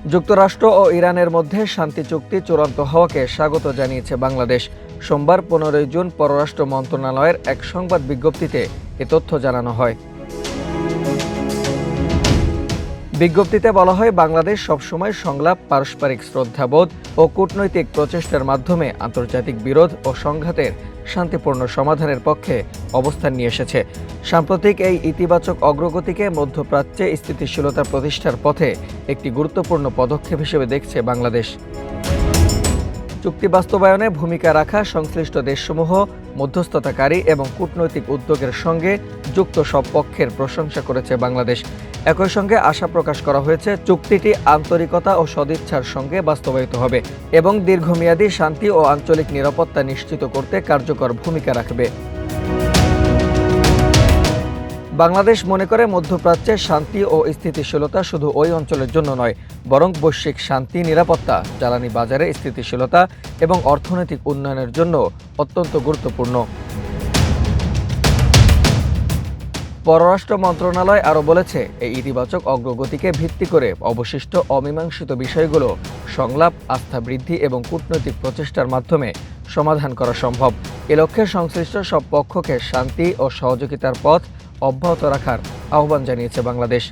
যুক্তরাষ্ট্র ও ইরানের মধ্যে শান্তি চুক্তি চূড়ান্ত হওয়াকে স্বাগত জানিয়েছে বাংলাদেশ। সোমবার 15 জুন পররাষ্ট্র মন্ত্রণালয়ের এক সংবাদ বিজ্ঞপ্তিতে এ তথ্য জানানো হয়। বিজ্ঞপ্তিতে বলা হয়, বাংলাদেশ সবসময় সংলাপ, পারস্পরিক শ্রদ্ধাবোধ ও কূটনৈতিক প্রচেষ্টার মাধ্যমে আন্তর্জাতিক বিরোধ ও সংঘাতের শান্তিপূর্ণ সমাধানের পক্ষে অবস্থান নিয়ে এসেছে। সাম্প্রতিক এই ইতিবাচক অগ্রগতিকে মধ্যপ্রাচ্যে স্থিতিশীলতা প্রতিষ্ঠার পথে একটি গুরুত্বপূর্ণ পদক্ষেপ হিসেবে দেখছে বাংলাদেশ। চুক্তি বাস্তবায়নে ভূমিকা রাখা সংশ্লিষ্ট দেশসমূহ, মধ্যস্থতাকারী এবং কূটনৈতিক উদ্যোগের সঙ্গে যুক্ত সব পক্ষের প্রশংসা করেছে বাংলাদেশ। একই সঙ্গে আশা প্রকাশ করা হয়েছে, চুক্তিটি আন্তরিকতা ও সদিচ্ছার সঙ্গে বাস্তবায়িত হবে এবং দীর্ঘমেয়াদী শান্তি ও আঞ্চলিক নিরাপত্তা নিশ্চিত করতে কার্যকর ভূমিকা রাখবে। বাংলাদেশ মনে করে, মধ্যপ্রাচ্যের শান্তি ও স্থিতিশীলতা শুধু ওই অঞ্চলের জন্য নয়, বরং বৈশ্বিক শান্তি, নিরাপত্তা, জ্বালানি বাজারে স্থিতিশীলতা এবং অর্থনৈতিক উন্নয়নের জন্য অত্যন্ত গুরুত্বপূর্ণ। পররাষ্ট্র মন্ত্রণালয় আরও বলেছে, এই ইতিবাচক অগ্রগতিকে ভিত্তি করে অবশিষ্ট অমীমাংসিত বিষয়গুলো সংলাপ, আস্থা বৃদ্ধি এবং কূটনৈতিক প্রচেষ্টার মাধ্যমে সমাধান করা সম্ভব। এ লক্ষ্যে সংশ্লিষ্ট সব পক্ষকে শান্তি ও সহযোগিতার পথ অব্যাহত রাখার আহ্বান জানিয়েছে বাংলাদেশ।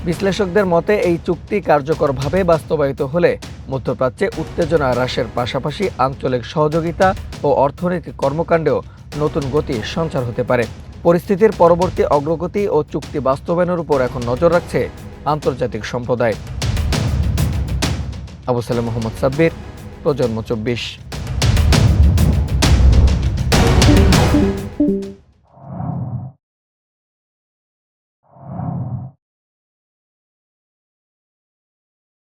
বিশ্লেষকদের মতে, এই চুক্তি কার্যকরভাবে বাস্তবায়িত হলে মধ্যপ্রাচ্যে উত্তেজনা হ্রাসের পাশাপাশি আঞ্চলিক সহযোগিতা ও অর্থনৈতিক কর্মকাণ্ডেও নতুন গতি সঞ্চার হতে পারে। পরিস্থিতির পরবর্তী অগ্রগতি ও চুক্তি বাস্তবায়নের উপর এখন নজর রাখছে আন্তর্জাতিক সম্প্রদায়। আবু সালেম মোহাম্মদ সাব্বির, প্রজন্ম 24।